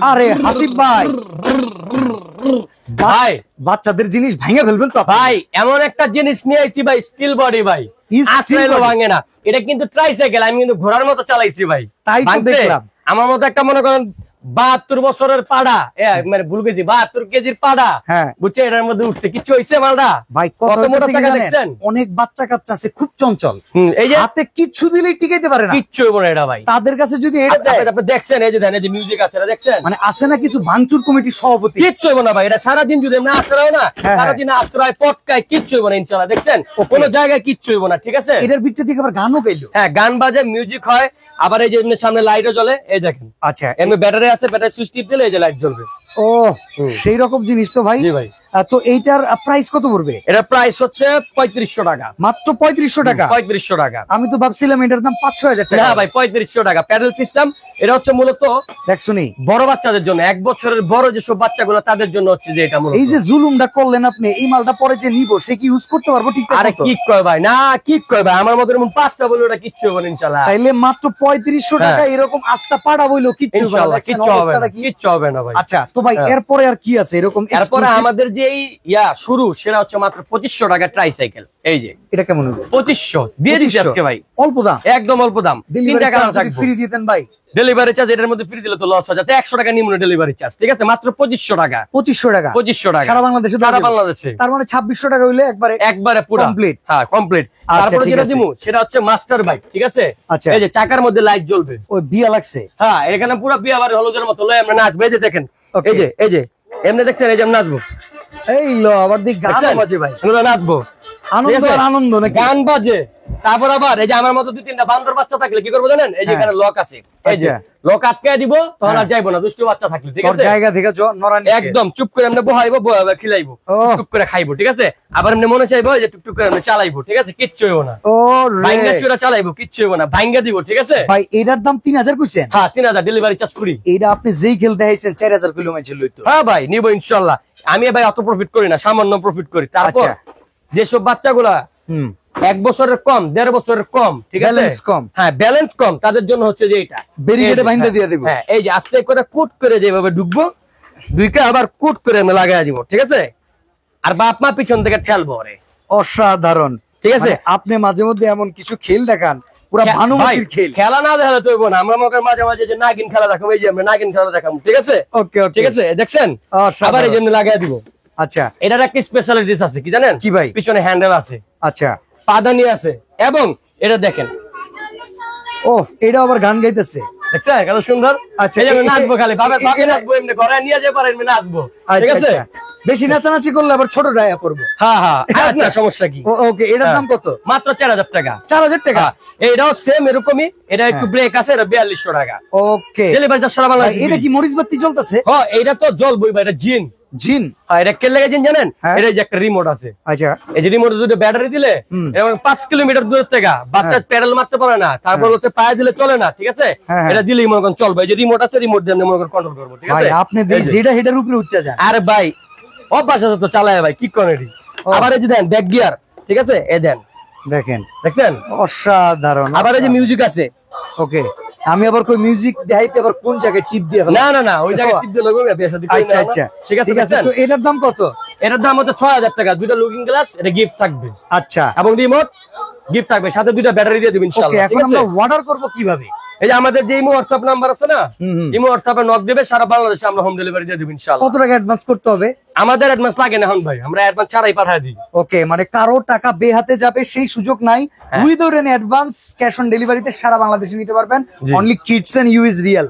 আরে হাসিব ভাই, ভাই বাচ্চাদের জিনিস ভেঙে ফেলবেন তো ভাই। এমন একটা জিনিস নিয়ে আইছি ভাই, স্টিল বডি ভাই, আসলে ভাঙে না। এটা কিন্তু ট্রাইসাইকেল, আমি কিন্তু ঘোড়ার মতো চালাইছি ভাই। তাই তো দেখলাম। আমার মতো একটা মনে করেন 72 বছরের পাড়া, মানে ভুল গেছি, 72 কেজির পাড়া, বুঝছে, এটার মধ্যে উঠছে, কিছু হইছে মালটা ভাই। কত মোটা টাকা দেখছেন? অনেক বাচ্চা কাচ্চা আছে খুব চঞ্চল, এই যে হাতে কিচ্ছু দিলেই টিকাইতে পারে না, কিচ্ছু হইব না এটা ভাই। তাদের কাছে যদি এটা দেয়, আপনি দেখছেন এই যে দেন, এই যে মিউজিক আছে এটা দেখছেন, মানে আছে না কিছু ভাঙচুর কমিটির সভাপতি, কিচ্ছু হইব না ভাই। এটা সারা দিন যদি আমরা আশ্রয় না, সারা দিন আশ্রয় পটকায়, কিচ্ছু হইব না ইনশাআল্লাহ। দেখছেন কোন জায়গায় কিচ্ছু হইব না, ঠিক আছে। এটার ভিতর থেকে আবার গানও গাইলো, হ্যাঁ গান বাজে, মিউজিক হয়, আবার এই যে এমনি সামনে লাইটও জ্বলে, এই দেখেন। আচ্ছা, এমনি ব্যাটারি আছে, ব্যাটারি সুইচ টিপ দিলে এই যে লাইট জ্বলবে। ও সেই রকম জিনিস তো ভাই। জি ভাই। তো এইটার প্রাইস কত পড়বে? এটা প্রাইস হচ্ছে 3500 টাকা, মাত্র 3500 টাকা। 3500 টাকা। আমি তো ভাবছিলাম এটার দাম 5-6000 টাকা। না ভাই, 3500 টাকা। প্যাডেল সিস্টেম, এটা হচ্ছে মূলত দেখছুনি বড় বাচ্চাদের জন্য, 1 বছরের বড় যেসব বাচ্চাগুলো তাদের জন্য হচ্ছে যে এটা মূলত। এই যে জুলুমটা করলেন আপনি, এই মালটা পরে যে নিব সে কি ইউজ করতে পারবো ঠিকঠাক? আরে কি কয় ভাই, না কি কয় ভাই, আমার মতো এরকম 5টা বলে ওটা কিচ্ছু হবে না ইনশাআল্লাহ। তাইলে মাত্র 3500 টাকা এরকম আস্তা পাড়া বইলো কিচ্ছু হবে না, কিচ্ছু হবে না ভাই। আচ্ছা তো ভাই এরপরে আর কি আছে এরকম? এরপরে আমাদের যে শুরু, সেটা হচ্ছে মাত্র 2500 টাকা ট্রাইসাইকেল। এই যে এটা কেমন হবে? 2500 দিয়ে দিচ্ছি আজকে ভাই, অল্প দাম, একদম অল্প দাম। 3 টাকা ফ্রি দিতেন ভাই। ডেলিভারি চার্জ এটার মধ্যে ফ্রি দিলে তো লস হয়ে যাচ্ছে। 100 টাকা নিম্ন ডেলিভারি চার্জ, ঠিক আছে। মাত্র 2500 টাকা। 2500 টাকা, 2500 টাকা সারা বাংলাদেশে। সারা বাংলাদেশে। তার মানে 2600 টাকা হইলে একবারে পুরো কমপ্লিট। হ্যাঁ কমপ্লিট। তারপরে যেটা দিমু সেটা হচ্ছে মাস্টার বাইক, ঠিক আছে। আচ্ছা, এই যে চাকার মধ্যে লাইট জ্বলবে, ওই বিয়া লাগছে। হ্যাঁ এখানে পুরো বিয়া বাড়ির হলুদের মতো লয় আমরা নাচবো। এই যে দেখেন, এই যে এমনি দেখছেন, এই যে আমরা নাচবো। এই লো আবার দিক গান বাজে ভাই, আমরা নাচবো, আনন্দ আর আনন্দ নাকি, গান বাজে। তারপর আবার এই যে আমার মতো 2-3টা বান্দর বাচ্চা থাকলে কি করবো জানেন? এই যে এখানে লক আছে, এই যে লক আটকায় দিব, তখন আর যাইবো না দুষ্টু বাচ্চা থাকলে, ঠিক আছে। জায়গা থেকে একদম চুপ করে আমরা বহাইবো, খিলাইবো, চুপ করে খাইবো, ঠিক আছে। আবার এমনি মনে চাইবো যে টুকটুক করে আমরা চালাইবো, ঠিক আছে। কিচ্ছু হইব না, ভাঙ্গা চুরা চালাইবো, কিচ্ছু হইব না, ভাঙ্গা দিব, ঠিক আছে ভাই। এটার দাম 3000 কইছেন? হ্যাঁ 3000 ডেলিভারি চার্জ ফ্রি। এটা আপনি যেই খেল দেখাইছেন 4000 কিলোমিটার লইতো। হ্যাঁ ভাই নিবো ইনশাআল্লাহ। আমি ভাই অত প্রফিট করি না, সামান্য প্রফিট করি। তারপর যেসব বাচ্চাগুলা 1 বছরের কম, 1.5 বছরের কম, ঠিক আছে, ব্যালেন্স কম, হ্যাঁ ব্যালেন্স কম, তাদের জন্য হচ্ছে যে এটা ব্যারিকেডে বাইন্ধা দিয়ে দেব। হ্যাঁ এই যে আস্তে করে কুট করে যেভাবে ঢুকবো, দুইটা আবার কুট করে আমি লাগাই দিব, ঠিক আছে। আর বাপ মা পিছন থেকে ঠেলবো। রে অসাধারণ, ঠিক আছে। আপনি মাঝে মধ্যে এমন কিছু খেল দেখান, পুরো ভানুমতির খেল। খেলা না দেখালে তো হইব না। আমরা মাঝে মাঝে যে নাগিন খেলা দেখাবো, এই যে আমরা নাগিন খেলা দেখাবো, ঠিক আছে। ওকে ঠিক আছে, দেখছেন, আবার এই জন্য লাগাই দিব। আচ্ছা, এটার একটা স্পেশালিটিস আছে, কি জানেন? কি ভাই? পিছনে হ্যান্ডেল আছে, আচ্ছা, পাদানি আছে, এবং এটা দেখেন, ও এটা আবার গান গাইতেছে, দেখছেন কত সুন্দর। আচ্ছা, এই যে নাচবো, খালি বাবা নাচবো, এমনি ঘরে নিয়ে যেতে পারেন, নাচবো, ঠিক আছে। বেশি নাচানাচি করলে আবার ছোট ডায়া পড়বো। হ্যাঁ হ্যাঁ, আচ্ছা সমস্যা কি? ওকে, এটার দাম কত? মাত্র 4000 টাকা। 4000 টাকা। এটাও সেম এরকমই, এটা একটু ব্রেক আছে, এটা 4200 টাকা। ওকে, ডেলিভারি চার্জ সারা বাংলাদেশ। এটা কি মরিচ বাতি জ্বলতেছে? হ্যাঁ এটা তো জ্বলবই ভাই, এটা জিন। জিন? হ্যাঁ এটা কে লাগে জিন জানেন? এটা যে একটা রিমোট আছে। আচ্ছা, এই যে রিমোটে দুটো ব্যাটারি দিলে এবং 5 কিলোমিটার দূর থেকে বাচ্চা প্যাডেল মারতে পারে না, তারপর হচ্ছে পায়ে দিলে চলে না, ঠিক আছে। এটা দিলেই মনে করেন চলবে। এই যে রিমোট আছে, রিমোট দিয়ে মনে করেন কন্ট্রোল করবো, ঠিক আছে। ভাই আপনি যেটা হেডের উপরে উঠতে যান। আরে ভাই অভ্যাস আছে তো চালায় ভাই, কি করেন এটি। আবার এই যে দেন ব্যাক গিয়ার, ঠিক আছে, এই দেন, দেখেন, দেখছেন অসাধারণ। আবার এই যে মিউজিক আছে। ওকে, আমি আবার কই মিউজিক দেখাইতে আবার কোন জায়গায় টিপ দিয়ে? না ওই জায়গায় টিপ দিয়ে লাগবে, বিয়ে শাদী করি না। আচ্ছা আচ্ছা, ঠিক আছে। তো এটার দাম কত? এটার দাম হচ্ছে 6000 টাকা। দুইটা লুকিং গ্লাস, এটা গিফট থাকবে। আচ্ছা, এবং রিমোট গিফট থাকবে, সাথে দুইটা ব্যাটারি দিয়ে দিবেন ইনশাআল্লাহ। ওকে, এখন আমরা অর্ডার করব কিভাবে? এই যে আমাদের যে ইমো WhatsApp নাম্বার আছে না, ইমো WhatsApp-এ নক দিবে, সারা বাংলাদেশে আমরা হোম ডেলিভারি দিয়ে দেব ইনশাআল্লাহ। কত টাকা অ্যাডভান্স করতে হবে? আমাদের অ্যাডভান্স লাগে না ভাই, আমরা অ্যাডভান্স ছাড়াই পাঠিয়ে দিই। ওকে, মানে কারো টাকা বেহাতে যাবে সেই সুযোগ নাই। Without any advance, cash on ডেলিভারিতে সারা বাংলাদেশে নিতে পারবেন। Only kids and you is real.